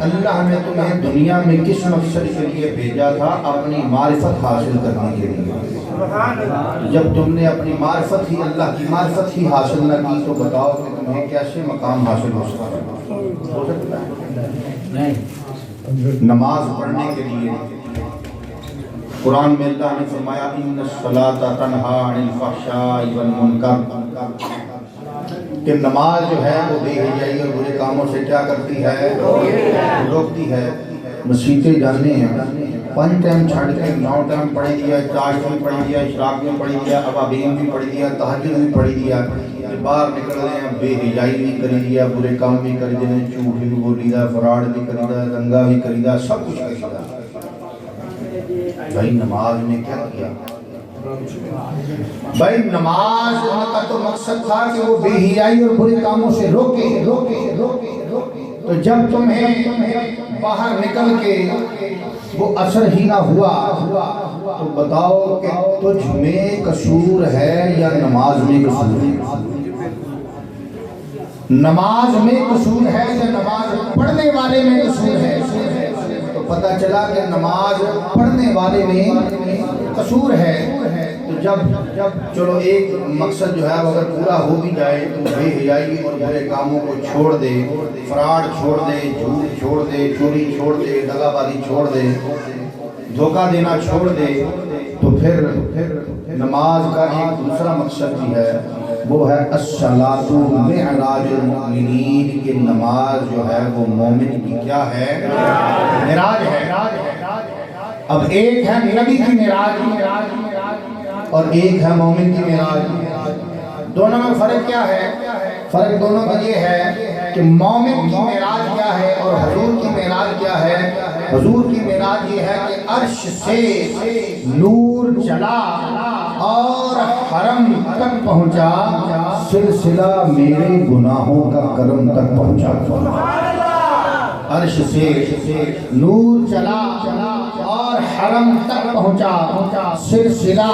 اللہ نے تمہیں دنیا میں کس مقصد کے لیے بھیجا تھا؟ اپنی معرفت حاصل کرنے کے لیے۔ جب تم نے اپنی معرفت ہی اللہ کی معرفت ہی حاصل نہ کی تو بتاؤ کہ تمہیں کیسے مقام حاصل ہو سکتا ہے؟ نماز پڑھنے کے لیے قرآن میں اللہ نے فرمایا ان الصلاۃ تنہی عن الفحشاء والمنکر، کہ نماز جو ہے وہ بے حیائی اور برے کاموں سے کیا کرتی ہے؟ روکتی ہے۔ مسیحیں جاننے ہیں 5 ٹائم چھڑ کے 9 ٹائم پڑھ دیا، 4 بھی پڑھ دیا، اشراق بھی پڑھ دیا، ابابین بھی پڑھ دیا، تہجد بھی پڑھ دیا، باہر نکل رہے ہیں بے حیائی بھی کر دیا، برے کام بھی کر دیے، جھوٹ بھی بولی دا، فراڈ بھی کری دا، دنگا بھی کری دا، سب کچھ کری دا۔ بھائی نماز نے کیا کیا؟ بھائی نماز کا تو مقصد تھا کہ وہ بے حیائی اور برے کاموں سے روکے۔ تو جب تمہیں باہر نکل کے وہ اثر ہی نہ ہوا تو بتاؤ کہ تجھ میں قصور ہے یا نماز میں قصور ہے؟ نماز میں قصور ہے یا نماز پڑھنے والے میں قصور ہے؟ تو پتہ چلا کہ نماز پڑھنے والے میں قصور ہے۔ تو جب چلو ایک مقصد جو ہے اگر پورا ہو بھی جائے تو بے حیائی اور برے کاموں کو چھوڑ دے، فراڈ چھوڑ دے، جھوٹ چھوڑ دے، چوری چھوڑ دے، دغا بازی چھوڑ دے، دھوکہ دینا چھوڑ دے، تو پھر نماز کا ایک دوسرا مقصد بھی ہے، وہ ہے الصلاۃ معراج المؤمنین، کہ نماز جو ہے وہ مومن کی کیا ہے؟ معراج ہے۔ اب ایک ہے نبی کی معراج اور ایک ہے مومن کی معراج۔ دونوں میں فرق کیا ہے؟ فرق دونوں کا یہ ہے کہ مومن کی معراج کیا ہے اور حضور کی معراج کیا ہے؟ حضور کی معراج یہ ہے کہ عرش سے نور چلا اور حرم تک پہنچا، سلسلہ میرے گناہوں کا کرم تک پہنچا۔ عرش سے نور چلا اور حرم تک پہنچا، سلسلہ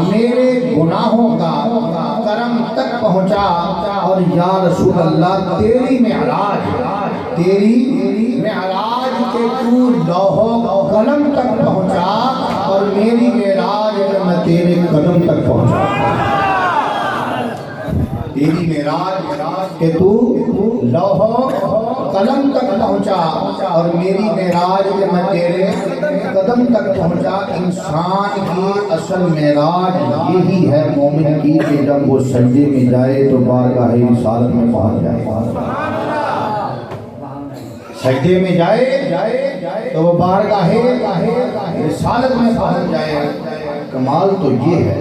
میرے گناہوں کا کرم تک پہنچا۔ اور یا رسول اللہ تیری معراج کے تو لوح و قلم تک پہنچا اور میری معراج میں تیرے قدم تک پہنچا۔ تیری معراج کہ تو لوح و قلم تک پہنچا اور میری معراج کہ میں تیرے قدم تک پہنچا۔ انسان کی اصل معراج یہی ہے مومن کی کہ جب وہ سجدے میں جائے تو بارگاہ رسالت میں پہنچ جائے۔ سجدے میں جائے تو وہ بارگاہ رسالت میں پہنچ جائے۔ کمال تو یہ ہے،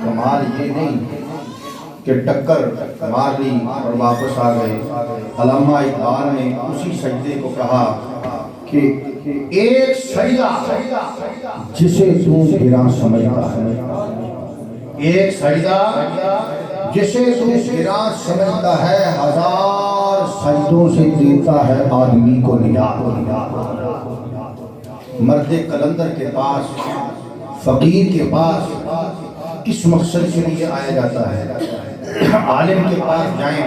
کمال یہ نہیں کہ ٹکر مار لی اور واپس آ گئے۔ علامہ اقبال نے اسی سجدے کو کہا کہ ایک سجدہ جسے تو گراں سمجھتا ہے، ایک سجدہ جسے تو گراں سمجھتا ہے، ہزار سجدوں سے دیتا ہے آدمی کو نجات۔ مرد قلندر کے پاس، فقیر کے پاس کس مقصد کے لیے آیا جاتا ہے؟ عالم کے پاس جائیں،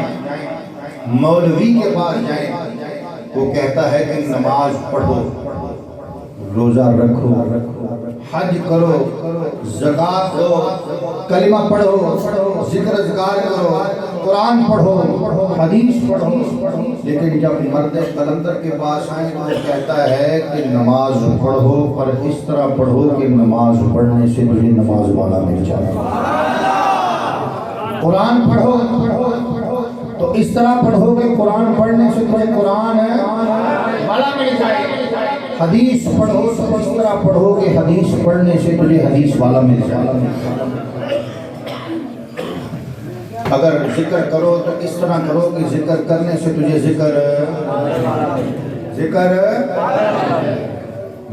مولوی کے پاس جائیں، وہ کہتا ہے کہ نماز پڑھو، روزہ رکھو، حج کرو، زکوٰۃ دو، کلمہ پڑھو، ذکر اذکار کرو، قرآن پڑھو، حدیث پڑھو۔ لیکن جب مرد قلندر کے پاس آئیں تو کہتا ہے کہ نماز پڑھو، پر اس طرح پڑھو کہ نماز پڑھنے سے تجھے نماز والا مل جائے۔ قرآن پڑھو تو اس طرح پڑھو کہ قرآن پڑھنے سے تجھے قرآن والا مل جائے۔ حدیث پڑھو تو اس طرح پڑھو کہ حدیث پڑھنے سے تجھے حدیث والا مل جائے۔ اگر ذکر کرو تو اس طرح کرو کہ ذکر کرنے سے تجھے ذکر۔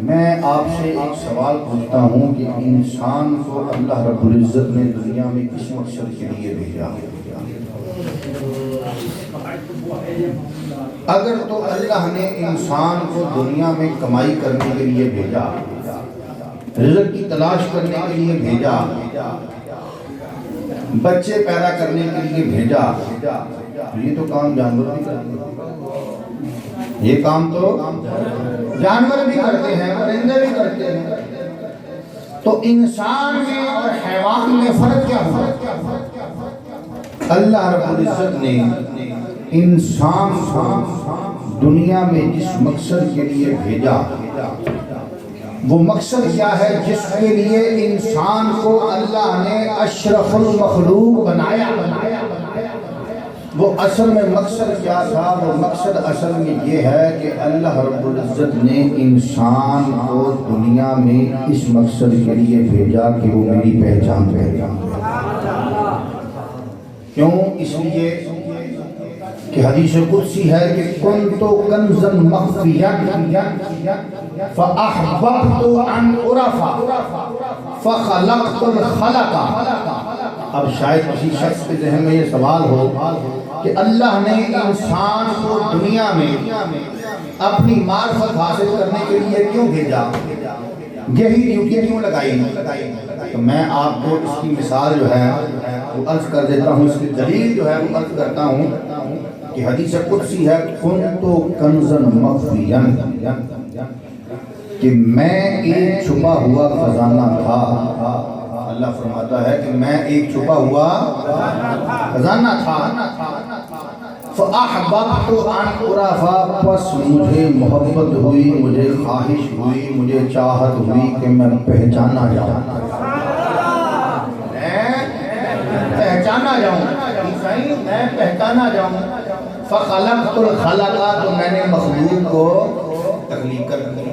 میں آپ سے ایک سوال پوچھتا ہوں کہ انسان کو اللہ رب العزت نے دنیا میں کس مقصد کے لیے بھیجا؟ اگر تو اللہ نے انسان کو دنیا میں کمائی کرنے کے لیے بھیجا، رزق کی تلاش کرنے کے لیے بھیجا، بچے پیدا کرنے کے لیے بھیجا، یہ تو کام جانور بھی کرتے ہیں۔ یہ کام تو جانور بھی کرتے ہیں، پرندے بھی کرتے ہیں، تو انسان میں اور حیوان میں فرق کیا ہوا؟ اللہ رب العزت نے انسان کو دنیا میں جس مقصد کے لیے بھیجا، وہ مقصد کیا ہے جس کے لیے انسان کو اللہ نے اشرف المخلوق بنایا؟ وہ اصل میں مقصد کیا تھا؟ وہ مقصد اصل میں یہ ہے کہ اللہ رب العزت نے انسان کو دنیا میں اس مقصد کے لیے بھیجا کہ وہ میری پہچان کرے۔ کیوں؟ اس لیے کہ حدیث قدسی ہے کہ کنت کنزا مخفیا فاحببت ان عرف فخلقت الخلق۔ اب شاید کسی شخص کے ذہن میں یہ سوال ہو کہ اللہ نے انسان کو دنیا میں اپنی معرفت حاصل کرنے کے لیے کیوں بھیجا، یہی ڈیوٹی کیوں لگائی؟ تو میں آپ کو اس کی مثال جو ہے وہ عرض کر دیتا ہوں، اس کی دلیل جو ہے وہ عرض کرتا ہوں کہ حدیث قدسی ہے کنت کنزا مخفیا، کہ میں ایک چھپا ہوا خزانہ تھا۔ اللہ فرماتا ہے کہ میں ایک چھپا ہوا خزانہ تھا۔ فَأَحْبَبْتُ أَنْ أُعْرَفَ، پس مجھے محبت ہوئی، مجھے خواہش ہوئی، مجھے چاہت ہوئی کہ میں پہچانا جاؤں، میں پہچانا جاؤں۔ فَخَلَقْتُ الْخَلَقَ، تو میں نے مخلوق کو تخلیق کر دی۔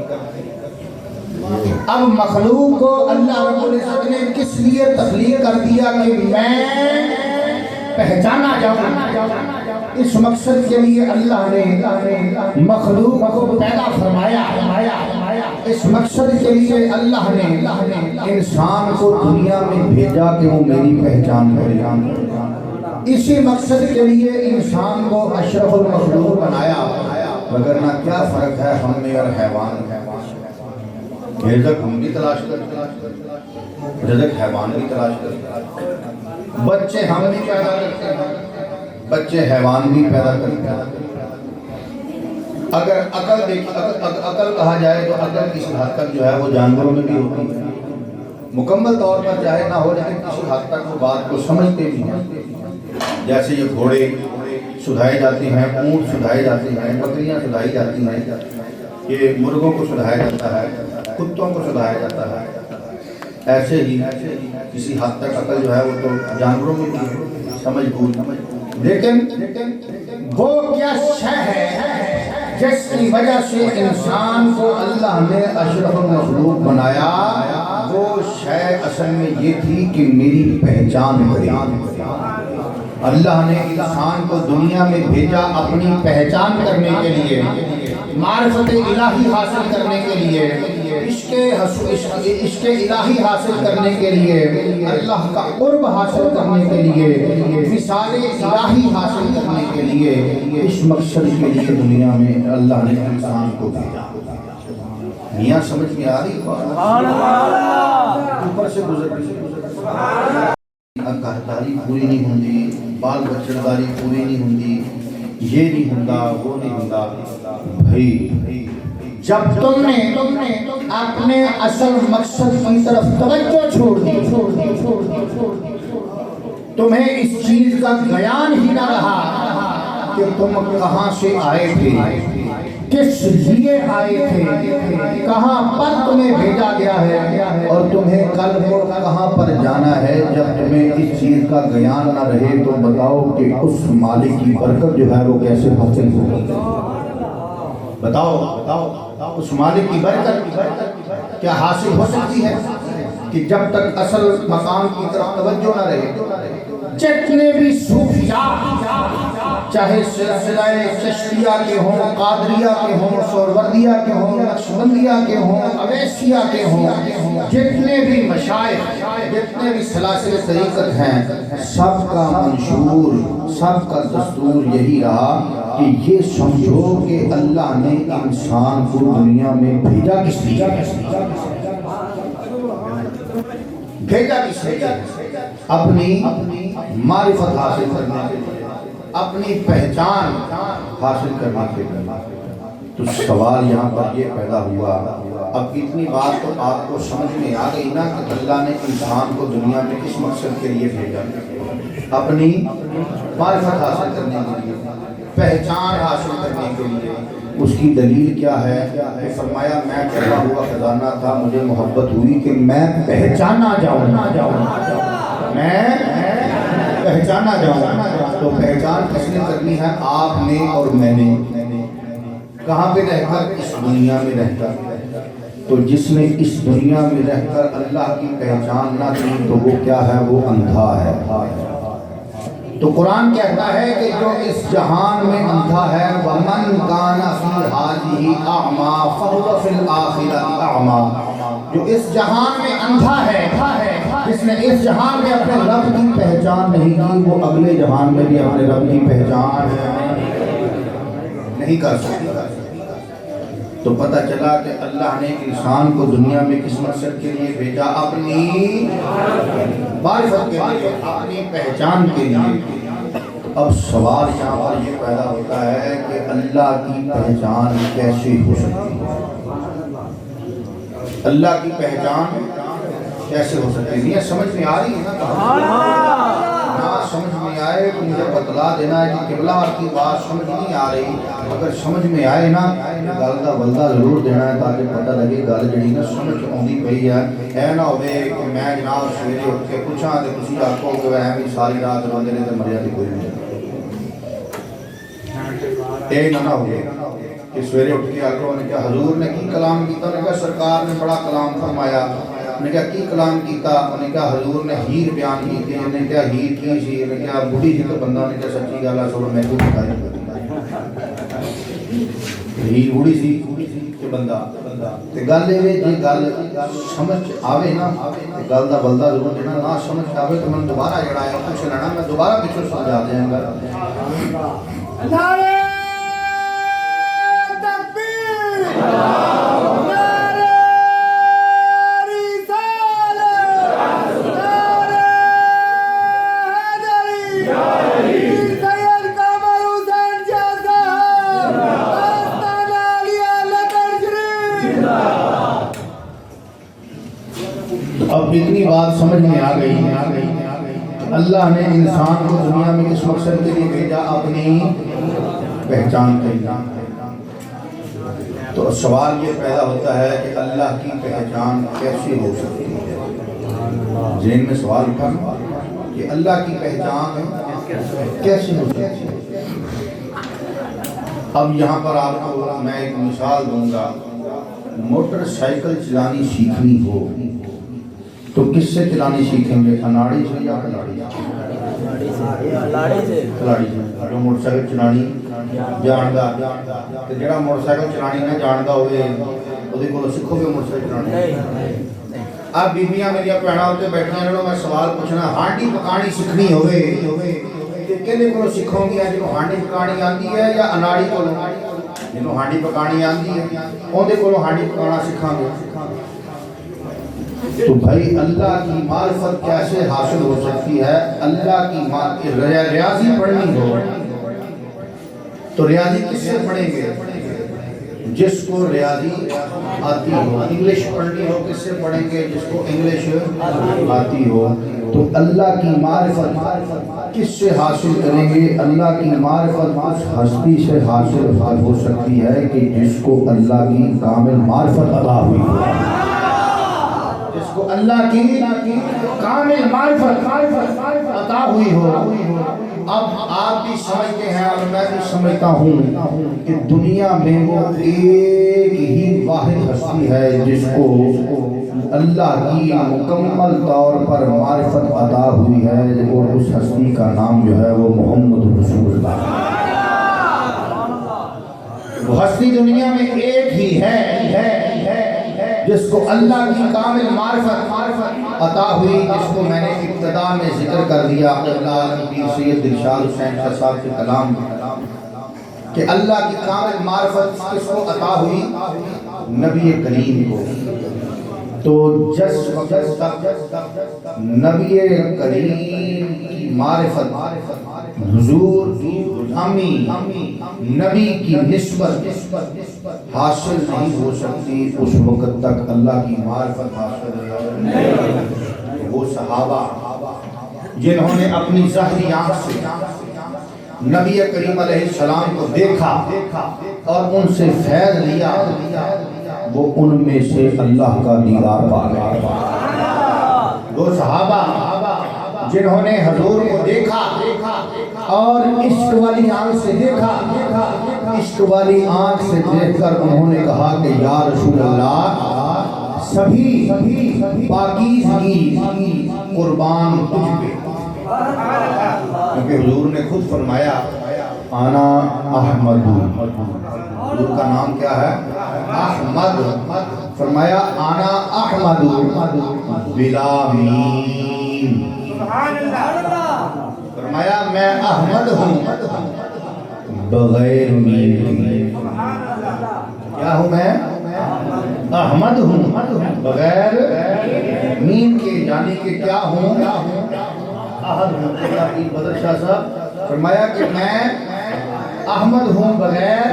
اب مخلوق کو اللہ رب العزت نے کس لیے تخلیق کر دیا؟ کہ میں پہچانا جاؤں۔ اس مقصد کے لیے اللہ نے مخلوق کو پیدا فرمایا۔ اس مقصد کے لیے اللہ نے انسان کو دنیا میں بھیجا کہ وہ میری پہچان کرے۔ اسی مقصد کے لیے انسان کو اشرف المخلوق بنایا، وگرنہ کیا فرق ہے ہم میں اور حیوان میں؟ رزق ہم بھی تلاش کرتے ہیں، رزق حیوان بھی تلاش کرتے ہیں، بچے ہم بھی پیدا کرتے ہیں، بچے حیوان بھی پیدا کرتے ہیں۔ اگر عقل کہا جائے تو عقل کسی حد تک جو ہے وہ جانوروں میں بھی ہوتی ہے، مکمل طور پر چاہے نہ ہو لیکن کسی حد تک وہ بات کو سمجھتے بھی ہیں۔ جیسے یہ گھوڑے سدھائے جاتے ہیں، اونٹ سدھائے جاتے ہیں، بکریاں سدھائی جاتی ہیں، یہ مرغوں کو سدھایا جاتا ہے، کتوں کو سدھایا جاتا ہے، ایسے ہی کسی حد تک عقل جو ہے وہ تو جانوروں میں بھی سمجھ بوجھ، لیکن وہ کیا شے ہے جس کی وجہ سے انسان کو اللہ نے اشرف المخلوق بنایا؟ وہ شے اصل میں یہ تھی کہ میری پہچان کرے۔ اللہ نے انسان کو دنیا میں بھیجا اپنی پہچان کرنے کے لیے، معرفت الہی حاصل کرنے کے لیے، عشق الہی حاصل کرنے کے لیے، اللہ کا قرب حاصل کرنے کے لیے، وصال الہی حاصل کرنے کے لیے، اس مقصد کے لیے دنیا میں اللہ نے انسان کو بھیجا۔ میاں سمجھ میں آ رہی اوپر سے گزر گھرداری پوری نہیں ہوندی، بال بچڑداری پوری نہیں ہوندی، یہ نہیں ہوتا، وہ نہیں ہوتا۔ بھائی جب تم نے اپنے اصل مقصد کی طرف توجہ چھوڑ دی، تمہیں اس چیز کا بیان ہی نہ رہا کہ تم کہاں سے آئے تھے، کس لیے آئے تھے، کہاں پر تمہیں بھیجا گیا ہے اور تمہیں کل کو کہاں پر جانا ہے، جب تمہیں اس چیز کا بیان نہ رہے تو بتاؤ کہ اس مالک کی برکت جو ہے وہ کیسے حاصل ہوگی؟ بتاؤ اس مالک کی برکت کیا حاصل ہو سکتی ہے کہ جب تک اصل مقام کی طرف توجہ نہ رہے؟ جتنے بھی صوفیاء، چاہے سلسلہ چشتیہ کے ہوں، قادریہ کے ہوں، سہروردیہ کے ہوں، نقشبندیہ کے ہوں، اویسیہ کے ہوں، جتنے بھی مشائخ، جتنے بھی سلاسل طریقت ہیں، سب کا منشور، سب کا دستور یہی رہا کہ یہ سمجھو کہ اللہ نے انسان کو دنیا میں بھیجا کس لیے؟ بھیجا کس لیے؟ اپنی معرفت حاصل کرنے کے لیے، اپنی پہچان حاصل کرنے کے لیے۔ تو سوال یہاں پر یہ پیدا ہوا، اب اتنی بات تو آپ کو سمجھ میں آ گئی نا کہ اللہ نے انسان کو دنیا میں کس مقصد کے لیے بھیجا؟ اپنی معرفت حاصل کرنے کے لیے، پہچان حاصل کرنے کے لیے۔ اس کی دلیل کیا ہے کہ فرمایا میں چھپا ہوا خزانہ تھا، مجھے محبت ہوئی کہ میں پہچانا جاؤں، میں پہچانا جاؤں۔ تو پہچان کس نے کرنی ہے؟ آپ نے اور میں نے۔ کہاں پہ رہ کر؟ اس دنیا میں رہ کر۔ تو جس نے اس دنیا میں رہ کر اللہ کی پہچان نہ کی تو وہ کیا ہے؟ وہ اندھا ہے۔ تو قرآن کہتا ہے کہ جو اس جہان میں اندھا ہے، وَمَنْ كَانَ فِي هَٰذِهِ أَعْمَىٰ فَهُوَ فِي الْآخِرَةِ أَعْمَىٰ۔ جو اس جہان میں اندھا ہے، جس نے اس جہان میں اپنے رب کی پہچان نہیں کی، وہ اگلے جہان میں بھی اپنے رب کی پہچان نہیں کر سکتا۔ تو پتہ چلا کہ اللہ نے انسان کو دنیا میں کس مقصد کے لیے بھیجا؟ اپنی معرفت کے لیے، اپنی پہچان کے لیے۔ اب سوال یہاں پر یہ پیدا ہوتا ہے کہ اللہ کی پہچان کیسے ہو سکتی ہے؟ اللہ کی پہچان کیسے ہو سکتی ہے؟ سمجھ میں آ رہی ہے نا؟ نہ سمجھ میں آئے تو مجھے بتلا دینا ہے کہ قبلہ آپ کی بات سمجھ نہیں آ رہی۔ اگر سمجھ میں آئے نا گل دا بلدا ضرور دینا ہے تاکہ پتہ لگے گل جڑی نا سمجھ آندی پئی ہے۔ اے نہ ہوے کہ میں جناب سویرے اٹھ کے پوچھاں تے تسی آکھو کہ ایویں ساری رات روندے نے تے مریا تے کوئی نہیں۔ اے نہ ہوے کہ سویرے اٹھ کے آکھو نے کہ حضور نے کی کلام کیتا، نے کہ سرکار نے بڑا کلام فرمایا، نے کہا کی کلام کیتا، نے کہا حضور نے ہیر بیان کیتی، نے کہا ہیر کی سی، نے کہا بڑھی سی تو بندہ نے کہا سچی گل ہے سو میں کو بتائی ہیر بڑھی سی کہ بندہ تے گل اے جی گل سمجھ آوے نا گل دا بلدا ضرور دینا، نہ سمجھ آوے تو میں دوبارہ جڑا ہے پوچھ لینا، میں دوبارہ پیچھے سمجھا دیاں گا۔ نعرہ تکبیر، اب اتنی بات سمجھ میں آ گئی اللہ نے انسان کو دنیا میں کس مقصد کے لیے بھیجا؟ اپنی پہچان کے لیے۔ تو سوال یہ پیدا ہوتا ہے کہ اللہ کی پہچان کیسے ہو سکتی ہے؟ ذہن میں سوال اٹھا کہ اللہ کی پہچان کیسے ہو سکتی ہے؟ اب یہاں پر آپ کو میں ایک مثال دوں گا۔ موٹر سائیکل چلانی سیکھنی ہو تو کس سے چلانی سیکھیں گے؟ اناڑی سے یا کلاڑی سے؟ کلاڑی سے۔ جو موٹر سائیکل چلانی جاندا تے جڑا موٹر سائیکل چلانی نہ جاندا ہوئے اودے کولوں سیکھو گے موٹر سائیکل چلانی؟ اب بیبیاں میریاں بھੈਣਾਂ اتنے بیٹھیاں انہوں میں سوال پوچھنا، ہانڈی پکانی سیکھنی ہوئے تے کہدے کولوں سیکھو گی؟ جنوں ہانڈی پکانی آندی ہے یا اناڑی کولوں؟ جنوں ہانڈی پکانی آندی ہے اودے کولوں ہانڈی پکانا سیکھاں گے۔ تو بھائی اللہ کی معرفت کیسے حاصل ہو سکتی ہے؟ اللہ کی ریاضی پڑھنی ہو تو ریاضی کس سے پڑھیں گے؟ جس کو ریاضی آتی ہو۔ انگلش پڑھنی ہو کس سے پڑھیں گے؟ جس کو انگلش آتی ہو۔ تو اللہ کی معرفت کس سے حاصل کریں گے؟ اللہ کی معرفت اس ہستی سے حاصل ہو سکتی ہے کہ جس کو اللہ کی کامل معرفت عطا ہوئی ہو، جس کو اللہ کی کامل معرفت عطا ہوئی ہو۔ اب آپ بھی سمجھتے ہیں اور میں بھی سمجھتا ہوں کہ دنیا میں وہ ایک ہی واحد ہستی ہے جس کو اللہ کی مکمل طور پر معرفت عطا ہوئی ہے، اور اس ہستی کا نام جو ہے وہ محمد رسول اللہ۔ وہ ہستی دنیا میں ایک ہی ہے جس کو اللہ کی کامل معرفت عطا ہوئی، جس کو میں نے ابتدا میں ذکر کر دیا پیر سید دلشاد حسین شاہ صاحب کے کلام کہ اللہ کی کامل معرفت کس کو عطا ہوئی؟ نبی کریم کو۔ تو جس وقت تک نبی کریم کی معرفت، حضور کی غلامی، نبی کی نسبت حاصل نہیں ہو سکتی، اس وقت تک اللہ کی معرفت حاصل نہیں۔ وہ صحابہ جنہوں نے اپنی ظاہری آنکھ سے نبی کریم علیہ السلام کو دیکھا اور ان سے فیض لیا، وہ ان میں سے اللہ کا دیدار پا گئے۔ وہ صحابہ جنہوں نے حضور کو دیکھا اور عشق والی آنکھ سے دیکھا، عشق والی آنکھ سے دیکھ کر انہوں نے کہا کہ یا رسول اللہ سبھی پاکیزگی قربان تجھ پہ، کیونکہ حضور نے خود فرمایا انا احمد، حضور کا نام کیا ہے؟ احمد۔ فرمایا انا احمد بلا میم، فرمایا میں احمد ہوں بغیر میم۔ کیا ہوں میں؟ احمد ہوں بغیر میم کے، یعنی کہ کیا ہوں؟ احد ہوں۔ بدر شاہ صاحب فرمایا کہ میں احمد ہوں بغیر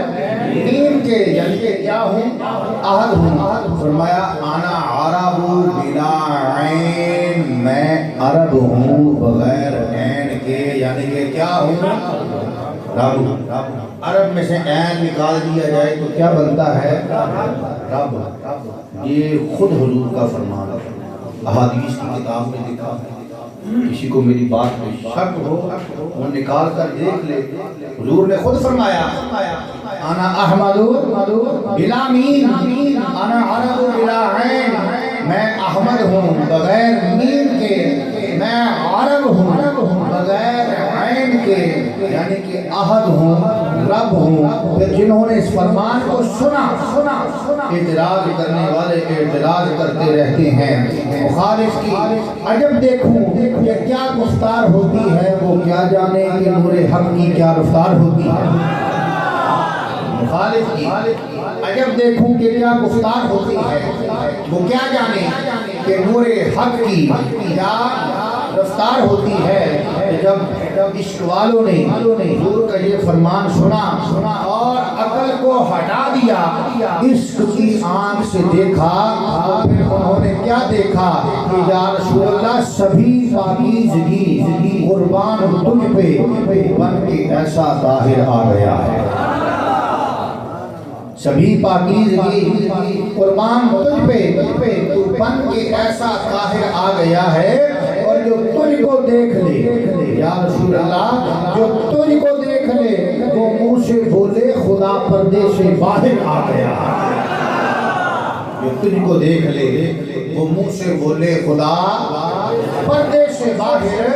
میم کے، یعنی کہ کیا ہوں؟ احد ہوں۔ فرمایا انا عرب بلا عین، میں عرب ہوں بغیر عین کے، یعنی کہ کیا ہوں؟ رب۔ عرب میں سے عین نکال دیا جائے تو کیا بنتا ہے؟ رب۔ یہ خود حضور کا فرمان ہے، احادیث کی کتاب میں لکھا ہے۔ کسی کو میری بات میں شک ہو وہ نکال کر دیکھ لے، حضور نے خود فرمایا انا احمد بلا میم، انا عرب بلا عین، میں احمد ہوں بغیر میم کے، میں عرب ہوں بغیر عین کے، یعنی کہ احد ہوں، رب ہوں۔ پھر جنہوں نے اس فرمان کو سنا، اعتراض کرنے والے اعتراض کرتے رہتے ہیں، مخالف کی عجب دیکھوں یہ کیا گفتار ہوتی ہے، وہ کیا جانے کہ نور حق کی کیا رفتار ہوتی ہے۔ مخالف کی عجب دیکھوں کہ کیا گفتار ہوتی ہے، وہ کیا جانے کہ نور حق کی کیا رفتار ہوتی ہے۔ جب عشق والوں نے حضور کا یہ فرمان سنا اور عقل کو ہٹا دیا، عشق کی آنکھ سے دیکھا، پھر انہوں نے کیا دیکھا کہ یا رسول اللہ سبھی پاکیزگی قربان تجھ پہ بن کے ایسا ظاہر آ گیا ہے، سبھی پاکیزگی قربان تجھ پہ بن کے ایسا ظاہر آ گیا ہے، اور جو تجھ کو دیکھ لے یا رسول اللہ، جو تجھ کو دیکھ لے وہ منہ سے بولے خدا پردے سے باہر آ گیا ہے۔ جو تجھ کو دیکھ لے وہ منہ سے بولے خدا پردے سے باہر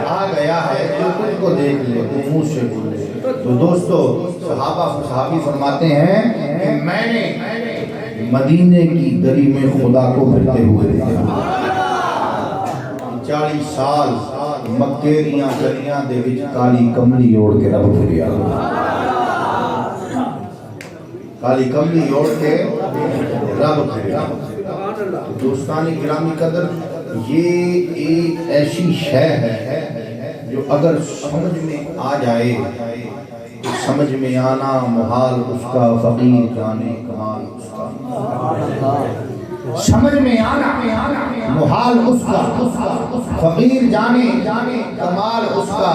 آ گیا ہے، جو تجھ کو دیکھ لے وہ منہ سے بولے۔ تو دوستو صحابی فرماتے ہیں کہ میں نے مدینے کی گلی میں خدا کو پھرتے ہوئے دیکھا، 40 سال مکے دیاں گلیاں دے وچ کالی کملی اوڑھ کے رب پھریا، کالی کملی اوڑھ کے رب پھریا۔ دوستانی گرامی قدر، یہ ایک ایسی شے ہے جو اگر سمجھ میں آ جائے، سمجھ میں آنا محال اس کا، فقیر جانے کمال اس کا، سمجھ میں آنا محال اس کا، فقیر جانے کمال اس کا،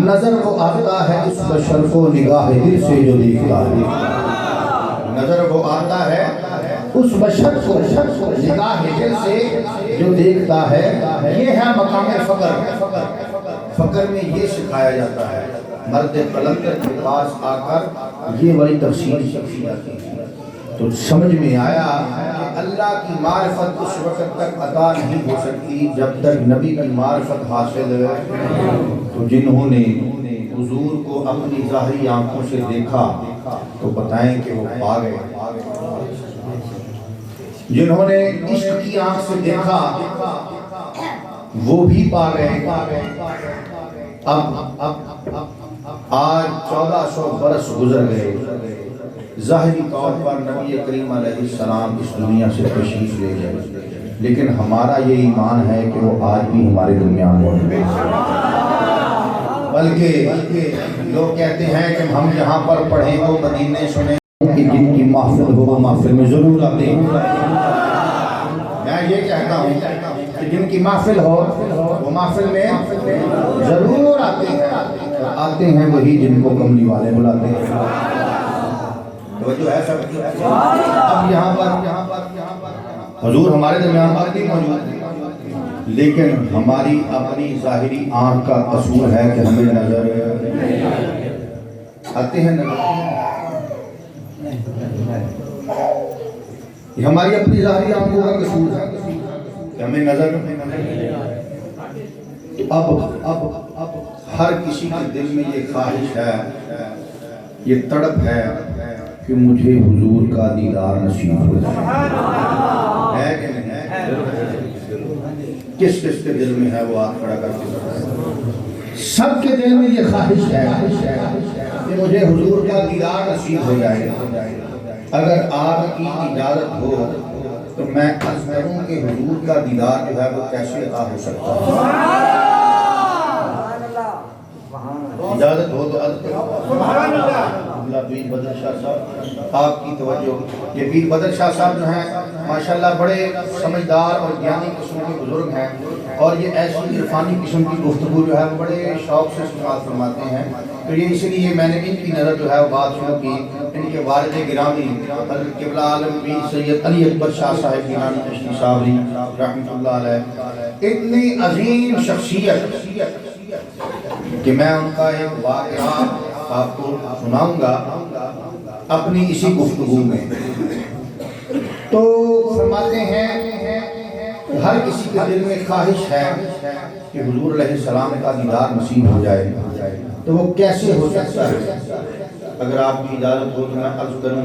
نظر کو آتا ہے اس بشر کو نگاہ دل سے جو دیکھتا ہے، نظر کو آتا ہے اس بشر کو نگاہ دل سے جو دیکھتا ہے۔ یہ ہے مقام فقر۔ فقر میں یہ سکھایا جاتا ہے، مرد قلندر کے پاس آ کر یہ والی تفسیر سیکھی جاتی ہے، تو سمجھ میں آیا کہ اللہ کی معرفت اس وقت تک عطا نہیں ہو سکتی جب تک نبی کی معرفت حاصل ہے۔ تو جنہوں نے حضور کو اپنی ظاہری آنکھوں سے دیکھا تو بتائیں کہ وہ پا گئے، جنہوں نے عشق کی آنکھ سے دیکھا وہ بھی پا گئے۔ اب آج 1400 برس گزر گئے، ظاہری طور پر نبی کریم علیہ السلام اس دنیا سے تشریف لے گئے، لیکن ہمارا یہ ایمان ہے کہ وہ آج بھی ہمارے درمیان موجود ہے۔ بلکہ لوگ کہتے ہیں کہ ہم جہاں پر پڑھیں وہ مدینے سنیں، کہ جن کی محفل ہو وہ محفل میں ضرور آتے ہیں۔ میں یہ کہتا ہوں کہ جن کی محفل ہو وہ محفل میں ضرور آتے ہیں، آتے ہیں وہی جن کو کملی والے بلاتے ہیں۔ توجہ ہے سب؟ اب یہاں پر حضور ہمارے درمیان آج بھی موجود ہیں، لیکن ہماری اپنی ظاہری آنکھ کا قصور ہے کہ ہمیں نظر آتے ہیں۔ یہ ہماری اپنی ظاہری آنکھوں کا قصور ہے کہ ہمیں نظر۔ اب ہر کسی کے دل میں یہ خواہش ہے، یہ تڑپ ہے کہ مجھے حضور کا دیدار نصیب ہو جائے، ہے کہ نہیں؟ کس کس کے دل میں ہے وہ ہاتھ کھڑا کر کے؟ سب کے دل میں یہ خواہش ہے کہ مجھے حضور کا دیدار نصیب ہو جائے۔ اگر آپ کی اجازت ہو تو میں عرض کروں کہ حضور کا دیدار جو ہے وہ کیسے عطا ہو سکتا ہے؟ اجازت ہو تو عرض کروں۔ پیر بدر شاہ صاحب آپ کی توجہ، یہ پیر بدر شاہ صاحب جو ہیں ماشاءاللہ بڑے سمجھدار اور گیانی قسم کے بزرگ ہیں، اور یہ ایسی عرفانی قسم کی گفتگو جو ہے وہ بڑے شوق سے سماعت فرماتے ہیں۔ تو یہ اس لیے میں نے ان کی نظر جو ہے وہ بات شروع کی۔ ان کے والد گرامی حضرت قبلہ عالم پیر سید علی اکبر شاہ صاحب گیلانی چشتی صابری رحمۃ اللہ علیہ، اتنی عظیم شخصیت کہ میں ان کا ایک واقعہ آپ کو سناؤں گا اپنی اسی گفتگو میں۔ تو فرماتے ہیں کہ ہر کسی کے دل میں خواہش ہے کہ حضور علیہ السلام کا دیدار نصیب ہو جائے، تو وہ کیسے ہو سکتا ہے؟ اگر آپ کی اجازت ہو تو میں عرض کروں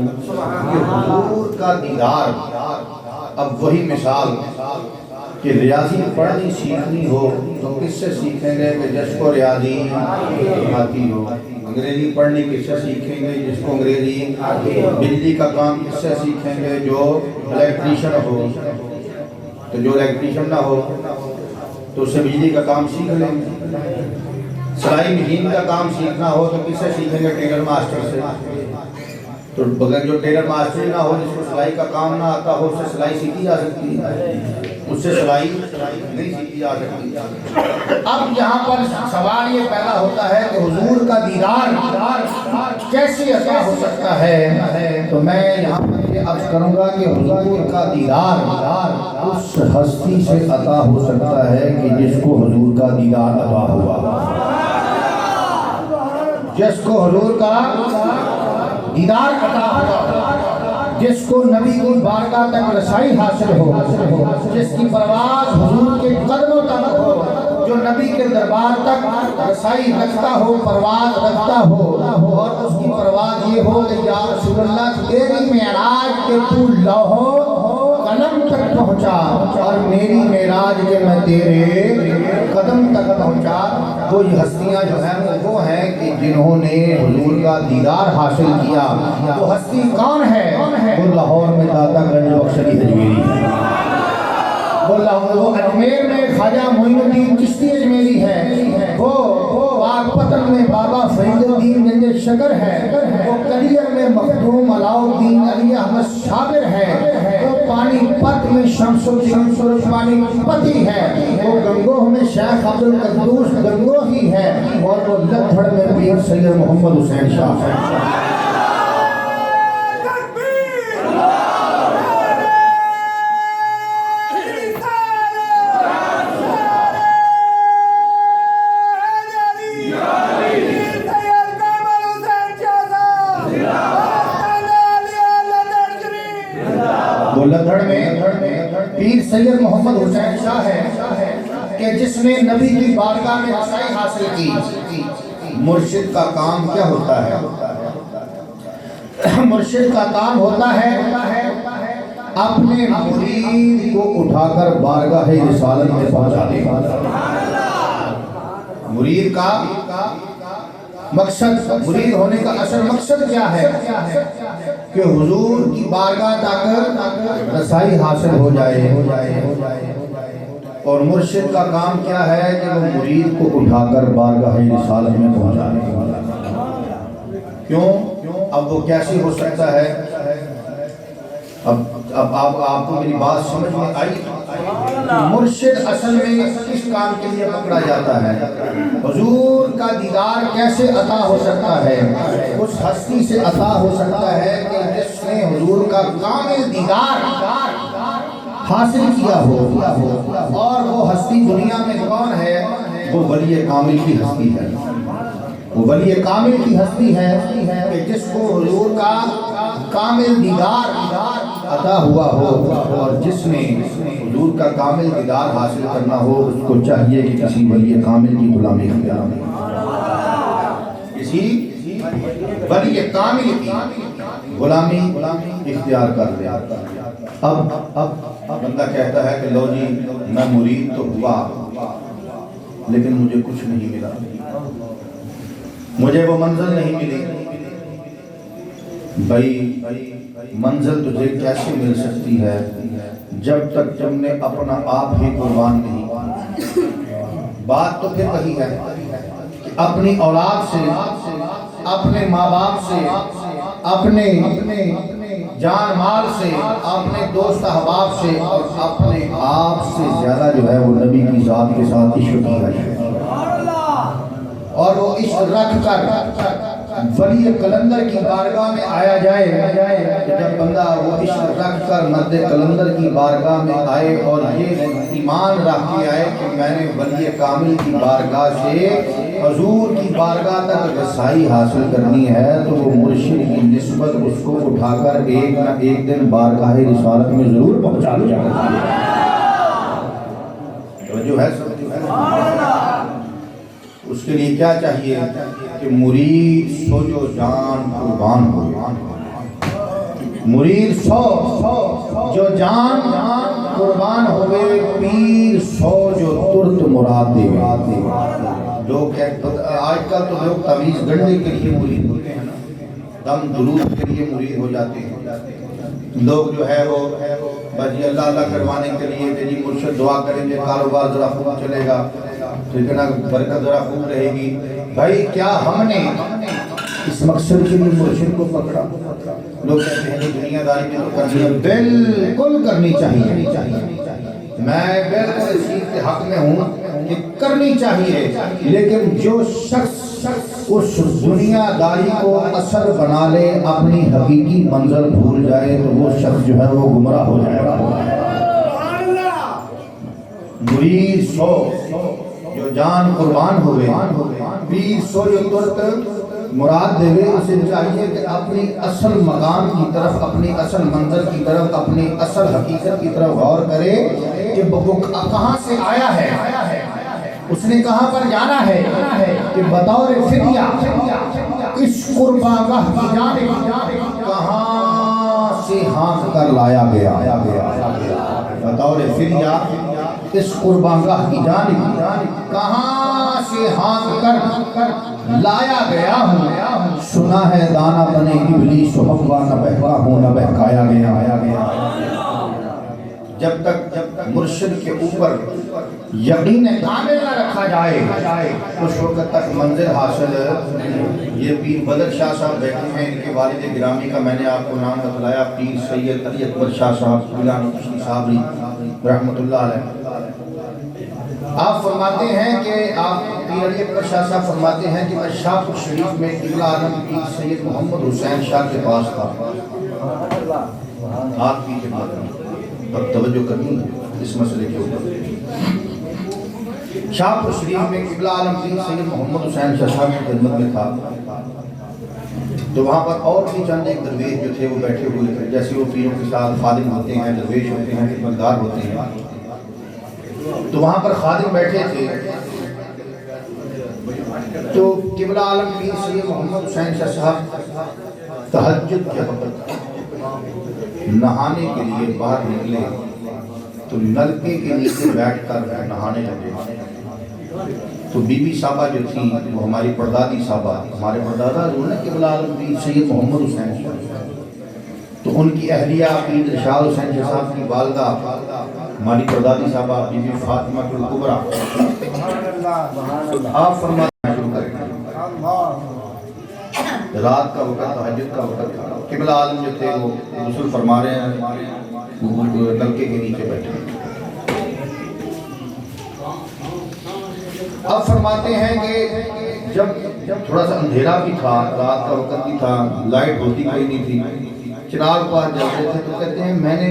کہ حضور کا دیدار اب وہی مثال کہ ریاضی پڑھنی سیکھنی ہو تو کس سے سیکھیں گے کہ جس کو ریاضی آتی ہو، انگریزی پڑھنی کس سے سیکھیں گے جس کو انگریزی، بجلی کا کام کس سے سیکھیں گے جو الیکٹریشین ہو، تو جو الیکٹریشین نہ ہو تو اس سے بجلی کا کام سیکھ لیں گے۔ سلائی مشین کا کام سیکھنا ہو تو کس سے سیکھیں گے؟ ٹیلر ماسٹر سے۔ تو بغیر جو ٹیلر ماسٹر نہ ہو، جس کو سلائی کا کام نہ آتا ہو، اس سے سلائی سیکھی جا سکتی ہے؟ اس سے سلائی نہیں سیکھی جا سکتی۔ اب یہاں پر سوال یہ پیدا ہوتا ہے کہ حضور کا دیدار کیسے عطا ہو سکتا ہے؟ تو میں یہاں پر یہ عرض کروں گا کہ حضور کا دیدار اس ہستی سے عطا ہو سکتا ہے کہ جس کو حضور کا دیدار عطا ہوا، جس کو حضور کا دیدار عطا ہوا، جس کو نبی کی بارگاہ تک رسائی حاصل ہو، جس کی پرواز حضور کے قدموں تک ہو، جو نبی کے دربار تک رسائی رکھتا ہو، پرواز رکھتا ہو، اور اس کی پرواز یہ ہو کہ یا رسول اللہ تیری معراج کے تو لوح قلم تک پہنچا اور میری معراج کے میں تیرے قدم تک پہنچا۔ وہ یہ ہستیاں جو ہیں وہ ہیں کہ جنہوں نے حضور کا دیدار حاصل کیا۔ وہ ہستی کون ہے؟ وہ لاہور میں داتا گنج بخش علی حجویری ہے، وہ اجمیر میں خواجہ معین الدین چشتی اجمیری ہے، وہ پاک پتن میں بابا فرید الدین گنج شکر ہے، وہ کلیئر میں مخدوم علاؤ الدین علی احمد صابر ہے، وہ پانی پت میں شمس الدین پانی پتی ہے، وہ گنگوہ میں شیخ عبد القدوس گنگوہی ہے، اور وہ لدھڑ میں پیر سید محمد حسین شاہ ہے۔ لدھڑ میں پیر سید محمد حسین شاہ ہے کہ جس نے نبی کی بارگاہ میں رسائی حاصل کی۔ مرشد کا کام کیا ہوتا ہے؟ مرشد کا کام ہوتا ہے اپنے مرید کو اٹھا کر بارگاہ رسالت میں پہنچا دے۔ مرید کا مقصد مرید ہونے کا اصل مقصد کیا ہے کہ حضور کی بارگاہ تک رسائی حاصل ہو جائے. اور مرشد کا کام کیا ہے کہ وہ مرید کو اٹھا کر بارگاہ رسالت میں پہنچانے. کیوں؟ اب وہ کیسے ہو سکتا ہے؟ اب آپ کو میری بات سمجھ میں آئی؟ مرشد اصل میں کس کام کے لیے پکڑا جاتا ہے؟ حضور کا دیدار کیسے عطا ہو سکتا ہے؟ اس ہستی سے عطا ہو سکتا ہے کہ جس نے حضور کا کامل دیدار حاصل کیا ہو. اور وہ ہستی دنیا میں کون ہے؟ وہ ولی کامل کی ہستی ہے. وہ ولی کامل کی ہستی ہے کہ جس کو حضور کا کامل دیدار عطا ہوا ہو. اور جس نے حضور کا کامل دیدار حاصل کرنا ہو اس کو چاہیے کہ کسی ولی کامل کی غلامی اختیار کرے. کسی ولی کامل کی غلامی اختیار کر لے. اب بندہ کہتا ہے کہ لو جی میں مرید تو ہوا لیکن مجھے کچھ نہیں ملا، مجھے وہ منزل نہیں ملی. بھائی منزل تجھے کیسے مل سکتی ہے جب تک تم نے اپنا آپ ہی قربان نہیں. بات تو پھر وہی ہے کہ اپنی اولاد سے، اپنے ماں باپ سے، اپنے جان مال سے، اپنے دوست احباب سے اور اپنے آپ سے زیادہ جو ہے وہ نبی کی ذات کے ساتھ عشق کی ہے. اور وہ عشق رکھ کر ولی قلندر کی بارگاہ میں آیا جائے. جب بندہ وہ عشق رکھ کر مرد قلندر کی بارگاہ میں آئے اور یہ ایمان رکھ کے آئے کہ میں نے ولی کامل کی بارگاہ سے حضور کی بارگاہ تک رسائی حاصل کرنی ہے تو وہ مرشد کی نسبت اس کو اٹھا کر ایک نہ ایک دن بارگاہ رسالت میں ضرور پہنچا دیا جائے. توجہ ہے سب؟ اس کے لیے کیا چاہیے کہ مرید سو جو جان قربان ہو. مرید سو جو جان قربان ہوئے، پیر سو جو ترت مراد دے. لوگ آج کل تو لوگ تعویذ گڑھنے کے لیے مرید ہوتے ہیں نا، دم درود کے لیے مرید ہو جاتے ہیں. لوگ جو ہے وہ بس یہ اللہ اللہ کروانے کے لیے کہ جی مرشد دعا کریں گے کاروبار ذرا خوب چلے گا، ٹھیک ہے نا، برکت ذرا خوب رہے گی. بھائی کیا ہم نے اس مقصد کے لیے مرشد کو پکڑا؟ لوگ کہتے ہیں کہ دنیا داری میں تو کرنی ہے، بالکل کرنی چاہیے. میں بالکل اس چیز کے حق میں ہوں کہ کرنی چاہیے. لیکن جو شخص اس دنیا داری کو اثر بنا لے، اپنی حقیقی منزل بھول جائے تو وہ شخص جو ہے وہ گمراہ ہو جائے گا. مرید سو جو جان قربان ہوئے، پیر سو جو ترت مراد دے. اسے چاہیے کہ اپنی اصل مقام کی طرف، اپنی اصل منزل کی طرف، اپنی اصل حقیقت کی طرف غور کرے کہ وہ کہاں سے آیا ہے، اس نے کہاں پر جانا ہے، کہ بطور فدیہ اس قربانگاہ کی جانب کہاں سے ہانک کر لایا گیا. بطور فدیہ اس قربانگاہ کی جانب کہاں سے ہانک کر لایا گیا ہوں. سنا ہے دانا بنے ابلیس و حوا، نہ بہکا ہوں نہ بہکایا گیا. جب تک مرشد کے اوپر یقین کامل نہ رکھا جائے اس وقت تک منزل حاصل. یہ پیر بدر شاہ صاحب بیٹھے ہیں، ان کے والد گرامی کا میں نے آپ کو نام بتلایا، پیر سید علی اکبر شاہ صاحب گیلانی چشتی صاحب رحمۃ اللہ علیہ. آپ فرماتے ہیں کہ آپ پیر علی اکبر شاہ صاحب فرماتے ہیں کہ میں شاہ پور شریف میں قبلہ عالم پیر سید محمد حسین شاہ کے پاس تھا. آپ کی خدمت میں اب توجہ کرنی اس مسئلے کے اوپر. شاہ پور شریف میں قبلہ عالم پیر سید محمد حسین شاہ صاحب کی خدمت میں تھا. تو وہاں پر اور بھی چند ایک درویش جو تھے وہ بیٹھے ہوئے تھے، جیسے وہ پیروں کے ساتھ خادم ہوتے ہیں، درویش ہوتے ہیں، خدمتگار ہوتے ہیں. تو وہاں پر خادم بیٹھے تھے. تو قبلہ عالم پیر سید محمد حسین شاہ صاحب تہجد کے وقت نہانے کے لیے باہر نکلے تو نلکے کے نیچے بیٹھ کر نہانے لگے. تو بی بی صاحبہ جو تھی وہ ہماری پردادی صاحبہ، ہمارے پردادا جو ہے قبلہ عالم پیر سید محمد حسین شاہ، تو ان کی اہلیہ پیر ارشاد حسین شاہ صاحب کی والدہ ہماری پردادی صاحبہ بی بی فاطمہ الکبریٰ، آپ فرماتے ہیں شروع کریں رات کا وقت تہجد کا وقت تھا، قبلہ عالم جو تھے وہ غسل فرما رہے ہیں، نلکے کے نیچے بیٹھے ہیں۔ اب فرماتے ہیں کہ جب تھوڑا سا اندھیرا بھی تھا، رات کا وقت بھی تھا، لائٹ ہوتی کوئی نہیں تھی، چراغ پاس جل رہے تھے، تو کہتے ہیں میں نے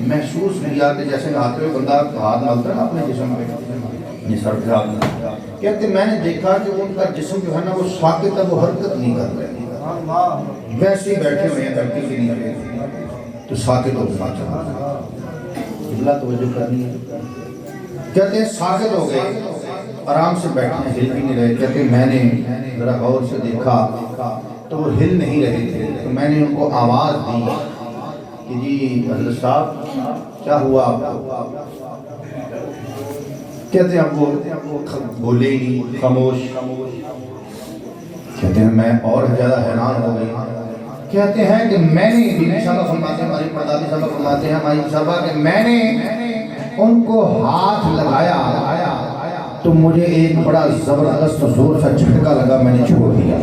محسوس کیا کہ جیسے نہاتے ہوئے بندہ ہاتھ ملتا ہے نا اپنے جسم پہ، یہ سر پہ ہاتھ ملتا ہے، کہتے ہیں میں نے دیکھا کہ ان کا جسم جو ہے نا وہ ساکت ہے، وہ حرکت نہیں کر رہے، ویسے ہی بیٹھے ہوئے ہیں دھرتی کے نیچے، تو ساکت ہو گیا، قبلہ توجہ کرنی ہے، کہتے ہیں ساکت ہو گئے، آرام سے بیٹھے ہیں، ہل بھی نہیں رہے، کہتے ہیں میں نے ذرا غور سے دیکھا تو وہ ہل نہیں رہے تھے، تو میں نے ان کو آواز دی کہ جی حضرت صاحب کیا ہوا آپ کو؟ کہتے ہیں اب وہ بولے ہی نہیں، خاموش، کہتے ہیں میں اور زیادہ حیران ہو گئی، کہتے ہیں کہ میں نے بی بی صاحبہ فرماتے ہیں، ہماری پردادی صاحبہ فرماتے ہیں ہماری صاحبہ کہ میں نے ان کو ہاتھ لگایا تو مجھے ایک بڑا زبردست زور سے جھٹکا لگا، میں نے چھوڑ دیا۔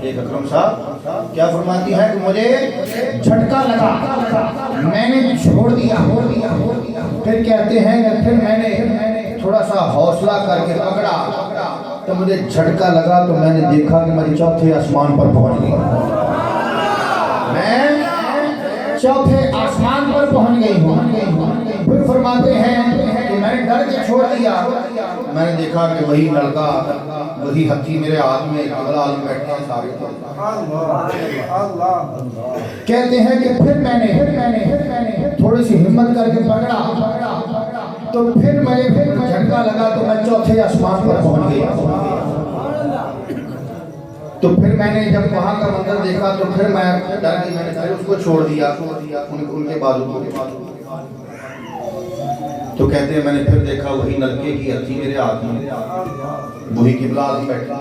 شیخ اکرم صاحب کیا فرماتی ہے کہ مجھے جھٹکا لگا، میں نے چھوڑ دیا۔ پھر کہتے ہیں کہ پھر میں نے تھوڑا سا حوصلہ کر کے پکڑا تو مجھے جھٹکا لگا، تو میں نے دیکھا کہ میں چوتھے آسمان پر پہنچ گیا، میں چوتھے آسمان پر پہنچ گئی ہوں۔ پھر فرماتے ہیں کہ میں نے ڈر کے چھوڑ دیا، میں نے دیکھا کہ وہی لڑکا، وہی ہتھی میرے ہاتھ میں، قبلہ عالم بیٹھے ہیں سارے۔ کہتے ہیں کہ پھر میں نے تھوڑی سی ہمت کر کے پکڑا تو پھر مجھے جھٹکا لگا تو میں چوتھے آسمان پر پہنچ گیا۔ تو پھر میں نے جب وہاں کا منظر دیکھا تو پھر میں ڈر گئی، میں نے پھر اس کو چھوڑ دیا ان کے بازو کو۔ تو کہتے ہیں میں نے پھر دیکھا وہی نلکے کی ہتھی میرے ہاتھ میں، وہی قبلہ عالم بیٹھا۔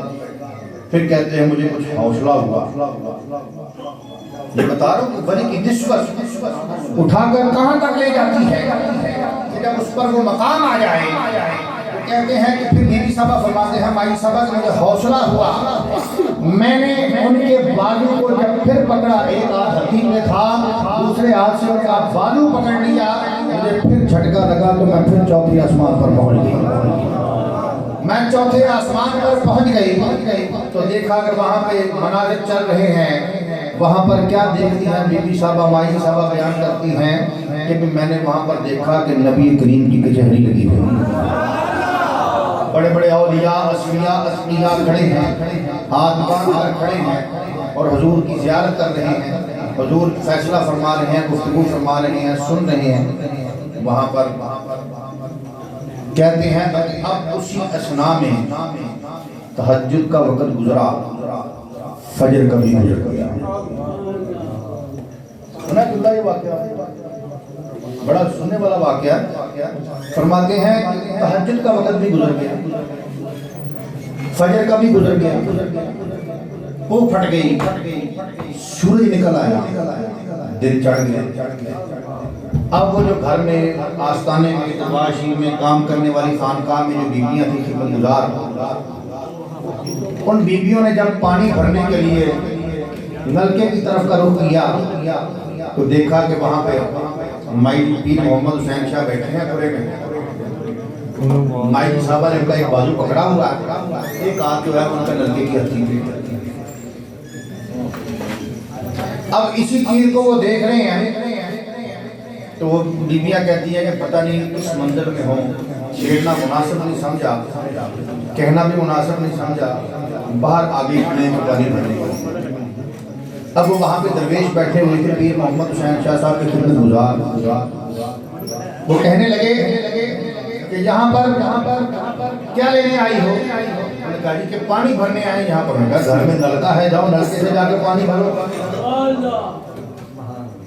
پھر کہتے ہیں مجھے کچھ حوصلہ ہوا، یہ بتا رہا ہوں کہ بڑی کی نسبت اٹھا کر کہاں تک لے جاتی ہے کہ جب اس پر وہ مقام آ جائے، تو کہتے ہیں کہ پھر بی بی صاحبہ فرماتے ہیں مائی صاحبہ کہ مجھے حوصلہ ہوا، میں نے ان کے بالوں کو جب پھر پکڑا، ایک ہاتھ ہتھی میں تھا، دوسرے ہاتھ سے ان کا بالوں پکڑ لیا، مجھے پھر جھٹکا لگا تو میں پھر چوتھے آسمان پر پہنچ گئی۔ میں چوتھے آسمان پر پہنچ گئی تو دیکھا کہ وہاں پہ مناظر چل رہے ہیں، وہاں پر کیا دیکھتی ہیں بی بی صاحبہ، مائی صاحبہ بیان کرتی ہیں کہ میں نے وہاں پر دیکھا کہ نبی کریم کی کچہری لگی ہوئی، بڑے بڑے اولیاء اسفیاء کھڑے ہیں، ہاتھ باندھ کر کھڑے ہیں اور حضور کی زیارت کر رہے ہیں، حضور فیصلہ فرما رہے ہیں، گفتگو فرما رہے ہیں، سن رہے ہیں وہاں پر۔ کہتے ہیں اب اسی اثناء میں تہجد کا وقت گزرا، فجر کا بھی گزر گیا۔ سنا کہ یہ واقعہ بڑا سننے والا واقعہ، فرماتے ہیں تہجد کا وقت بھی گزر گیا، فجر کا بھی گزر گیا، وہ پھٹ گئی، سورج نکل آیا، دن چڑھ گیا۔ اب وہ جو گھر میں آستانے میں تباشی میں کام کرنے والی خانقاہ میں جو بیویاں تھیں خدمت گزار، ان بیویوں نے جب پانی بھرنے کے لیے نلکے کی طرف کا رخ کیا تو دیکھا کہ وہاں پہ مائی پیر محمد حسین شاہ بیٹھے ہیں پورے میں، مائی صاحبہ نے ان کا ایک بازو پکڑا ہوا ہے، ایک ہاتھ جو ہے ان کا نلکے کی ہتھی پہ۔ اب اسی چیز کو وہ دیکھ رہے ہیں تو وہ بیویاں کہتی ہیں کہ پتہ نہیں اس منظر میں ہوں، چھیڑنا مناسب نہیں سمجھا، کہنا بھی مناسب نہیں سمجھا، باہر آگے کھڑے ہیں پانی بھرنے کو۔ اب وہ وہاں پہ درویش بیٹھے ہوئے تھے پیر محمد حسین شاہ صاحب کے خدمت گزار، وہ کہنے لگے کہ یہاں پر کیا لینے آئی ہو؟ انہوں نے کہا جی کہ پانی بھرنے آئے یہاں پر۔ گھر میں نلکا ہے، جاؤ نلکے سے جا کے پانی بھرو،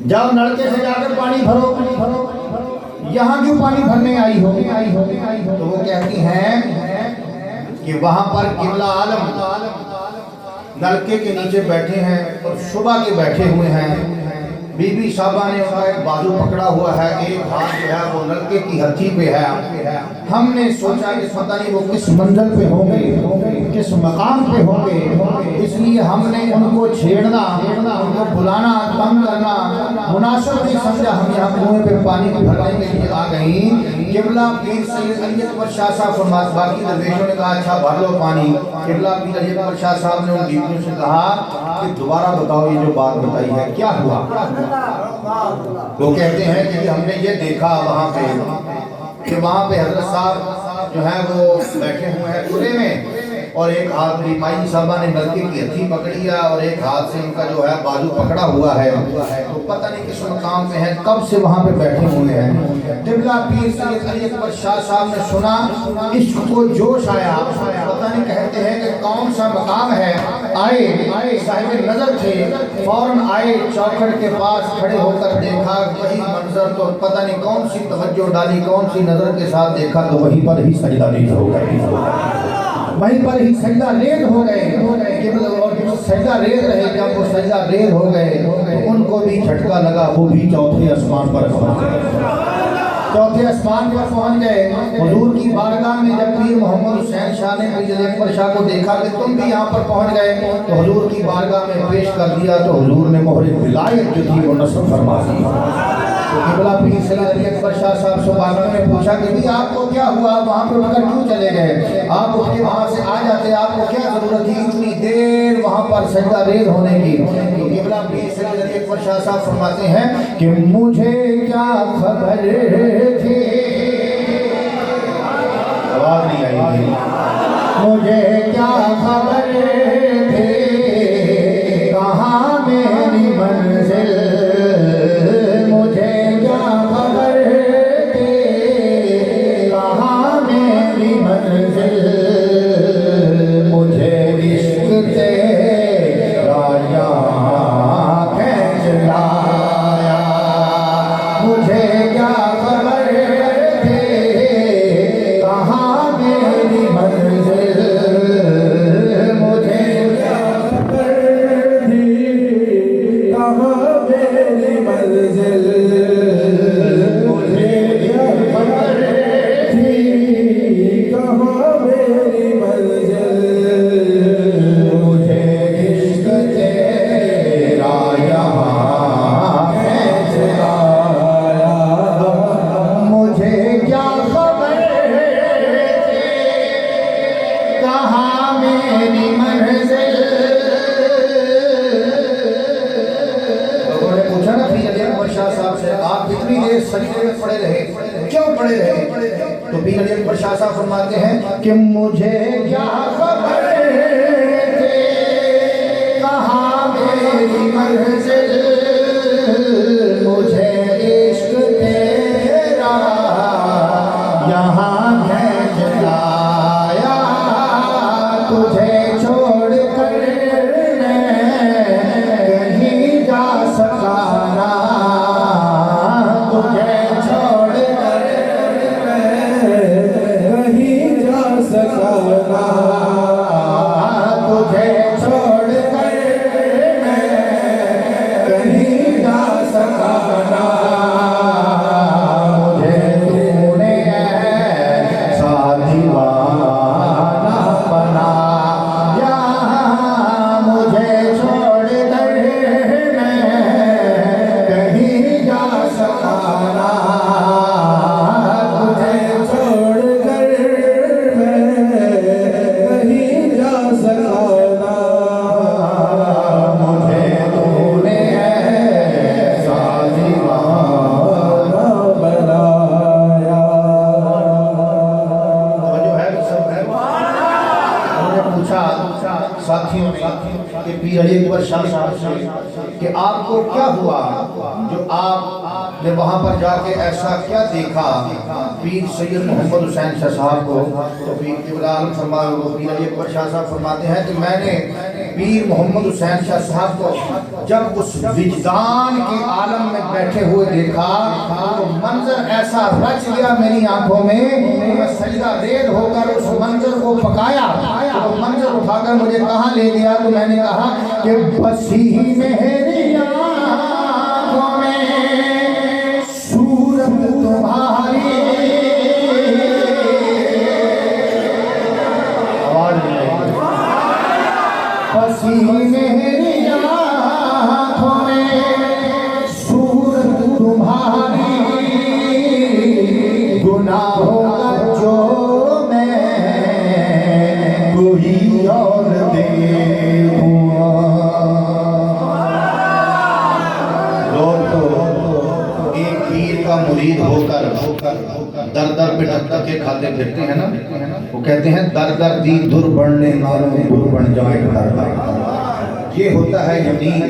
جاؤ نلکے سے جا کر پانی بھرو، یہاں کیوں پانی بھرنے آئی ہو؟ تو وہ کہتی ہیں کہ وہاں پر قبلہ عالم نلکے کے نیچے بیٹھے ہیں اور صبح کے بیٹھے ہوئے ہیں. بی بی صاحبہ نے ان کا ایک بازو پکڑا ہوا ہے, ایک ہاتھ جو ہے وہ نلکے کی ہتھی پہ ہے. ہم نے سوچا کہ پتہ نہیں وہ کس منزل پہ ہوں گے, کس مقام پہ ہوں گے, اس لیے ہم نے ان کو چھیڑنا, ان کو بلانا, تنگ کرنا مناسب نہیں سمجھا. ہم یہاں کنویں پہ پانی بھرنے کے لیے آ گئیں. قبلہ پیر سید علی اکبر شاہ صاحب فرماتے, باقی درویشوں نے کہا اچھا بھر لو پانی. قبلہ پیر علی اکبر شاہ صاحب نے ان بیویوں سے کہا کہ دوبارہ بتاؤ یہ جو بات بتائی ہے کیا ہوا. وہ کہتے ہیں کہ ہم نے یہ دیکھا وہاں پہ کہ وہاں پہ حضرت صاحب جو ہیں وہ بیٹھے ہوئے ہیں کھلے میں, اور ایک ہاتھ میری مائی صاحبہ نے نلکے کی ہتھی پکڑی ہے اور ایک ہاتھ سے ان کا جو ہے بازو پکڑا ہوا ہے. تو پتہ نہیں کس مقام میں ہے, کب سے وہاں پہ بیٹھے ہوئے ہیں. قبلہ پیر سید علی اکبر شاہ صاحب نے سنا, عشق کو جوش آیا. پتہ نہیں کہتے ہیں کہ کون سا مقام ہے. آئے صاحب نظر تھے, فوراً آئے, چوکھٹ کے پاس کھڑے ہو کر دیکھا وہی منظر, تو پتہ نہیں کون سی توجہ ڈالی, کون سی نظر کے ساتھ دیکھا, تو وہیں پر ہی سجدہ ریز ہو گئے, وہیں پر ہی سجدہ ریز ہو گئے. اور سجدہ ریز رہے, جب وہ سجدہ ریز ہو گئے تو ان کو بھی جھٹکا لگا, وہ بھی چوتھے آسمان پر پہنچ گئے. چوتھے آسمان پر پہنچ گئے. حضور کی بارگاہ میں جب پیر محمد حسین شاہ نے پیر علی اکبر شاہ کو دیکھا کہ تم بھی یہاں پر پہنچ گئے, تو حضور کی بارگاہ میں پیش کر دیا. تو حضور نے مہر ولایت جو تھی وہ نصب فرما دی. تو قبلہ پیر سید علی اکبر شاہ صاحب سے باقیوں نے پوچھا کہ بھی آپ کو کیا ہوا, وہاں پہ اٹھ کر کیوں چلے گئے, آپ اٹھ کے وہاں سے آ جاتے, آپ کو کیا ضرورت تھی اتنی دیر وہاں پر سجدہ ریز ہونے کی. تو قبلہ پیر سید علی اکبر شاہ صاحب فرماتے ہیں کہ مجھے کیا خبر تھی, آواز نہیں آئی, مجھے کیا خبر تھی کہاں میری منزل, تو پیر علی اکبر شاہ صاحب فرماتے ہیں کہ مجھے کیا خبر تھی کہاں میری منزل, مجھے عشق تیرا یہاں کھینچ لایا, تجھے چھوڑ کر میں کہیں جا سکا نہ, تجھے چھوڑ کر کہیں جا سکا نہ, تجھے چھوڑ کر میں کہیں جا سکا کہ آپ کو کیا ہوا جو آپ نے وہاں پر جا کے ایسا کیا دیکھا پیر سید محمد حسین شاہ صاحب کو؟ تو پیر قبلہ عالم فرمائے وہ پیر علی اکبر شاہ صاحب فرماتے ہیں کہ میں نے پیر محمد حسین شاہ صاحب کو جب اس وجدان کے عالم میں بیٹھے ہوئے دیکھا تو منظر ایسا رچ گیا میری آنکھوں میں، میں سجدہ ریز ہو کر اس منظر کو پکایا، تو منظر اٹھا کر مجھے کہاں لے گیا؟ تو میں نے کہا کہ بسی میری آنکھوں میں صورت تمہاری، بسی میری آنکھوں میں صورت تمہاری، گناہوں کا جو میں کوئی اور دیکھوں۔ لوگ تو ایک پیر کا مرید ہو کر در در پہ ٹھک کے کھاتے پھرتے ہیں نا، وہ کہتے ہیں در در دی دور بڑھنے نالوں دور بن جائے در در، یہ ہوتا ہے یقین،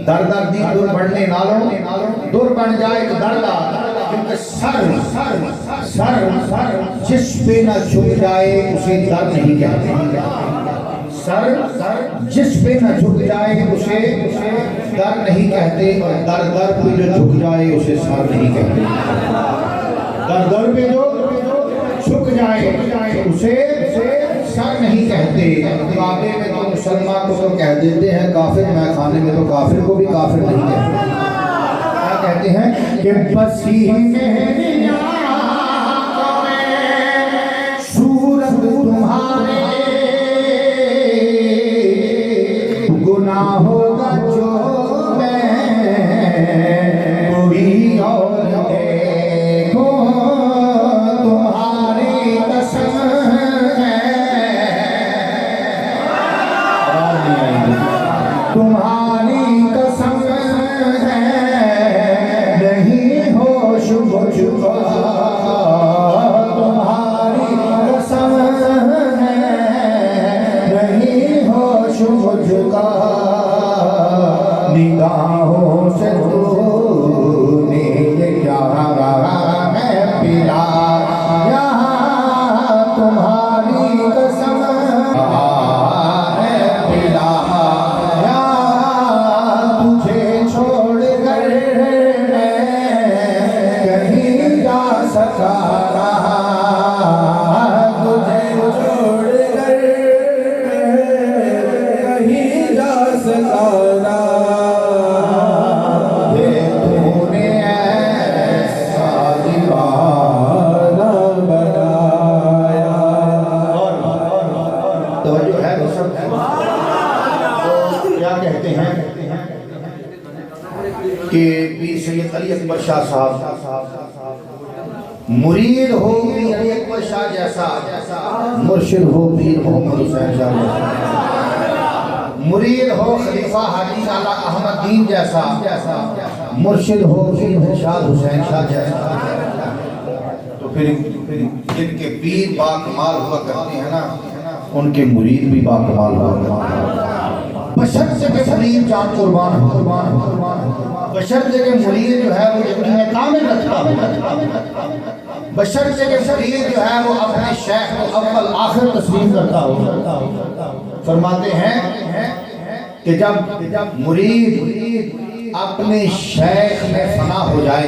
در در دی دور بڑھنے نالوں دور بن جائے در در، کیونکہ سر جس پہ نہ جھک جائے اسے در نہیں کہتے، سر جس پہ نہ جھک جائے اسے در نہیں کہتے، اور در در پہ جو جھک جائے اسے سر نہیں کہتے، در در پہ جو جھک جائے اسے سر نہیں کہتے۔ کعبے میں تو مسلمان کو تو کہہ دیتے ہیں کافر، میں خانے میں تو کافر کو بھی کافر نہیں کہتے، کیا کہتے ہیں کہ بسی میری آنکھوں میں صورت تمہارے، گناہوں کا جو میں کوئی اور دیکھوں، تمہاری قسم ہے، تمہاری قسم ہے، نہیں ہوش مجھ کو، تمہاری قسم ہے، نہیں ہوش مجھ کا، نگاہوں سے تو نے یہ کیا میں پلایا، تمہاری قسم ہے پلایا، تجھے چھوڑ کر کہیں جا سکا رہا، تجھے چھوڑ کر کہیں جا سکا رہا، تو نے ایسا دیوانہ بنایا۔ توجہ ہے تو سب کیا کہتے ہیں کہ پیر سید علی اکبر شاہ صاحب مرید ہو پیر علی اکبر شاہ جیسا، مرشد ہو پیر محمد حسین شاہ جیسا، مرید ہو خلیفہ حاجی لالا احمد دین جیسا، مرشد ہو پیر ارشاد حسین شاہ جیسا، تو پھر جن کے پیر باکمال ہوا کرتے ہیں نا ان کے مرید بھی باکمال ہوا کرتے ہیں۔ بشرط کہ مرید جان قربان ہو، بشرط کہ مرید جو ہے وہ یقین کامل رکھتا ہو، بشرط کہ مرید جو ہے وہ اپنے شیخ کو اول آخر تسلیم کرتا ہو۔ فرماتے ہیں کہ جب مرید اپنے شیخ میں فنا ہو جائے،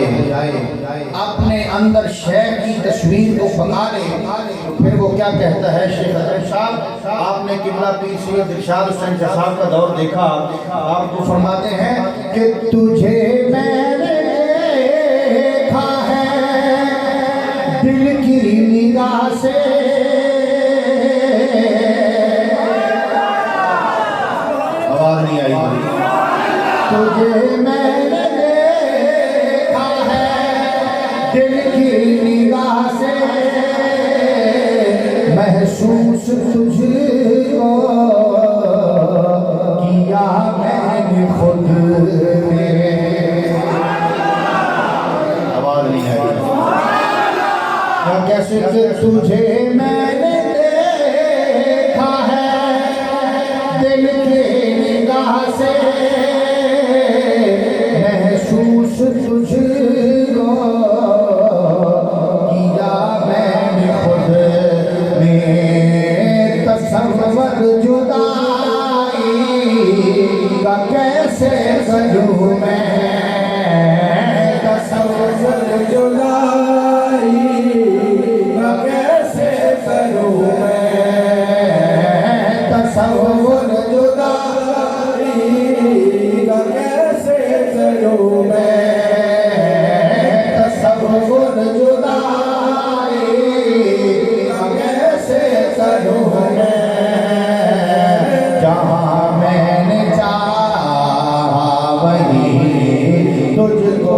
اپنے اندر شیخ کی تصویر کو پکا لے، تو پھر وہ کیا کہتا ہے شیخ حضرت صاحب؟ آپ نے قبلہ پیر سید ارشاد حسین شاہ صاحب کا دور دیکھا، آپ کو فرماتے ہیں کہ تجھے میں نے دیکھا ہے دل کی نگاہ سے، آواز نہیں آئی، تجھے میں نے دیکھا ہے دل کی نگاہ سے، محسوس تجھ کو کیا میں نے خود میرے، آواز نہیں آئی، کیسے کہ تجھے میں نے دیکھا ہے دل کی نگاہ سے،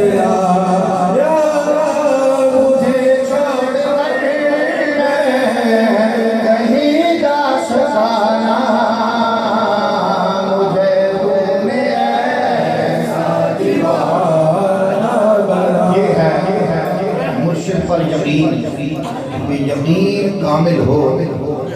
سجنا مجھے چھوڑ کر کہیں جا سکانا مجھے تم نے ایسا دیوانہ بنا یہ ہے مرشد پر یقین، یہ یقین کامل ہو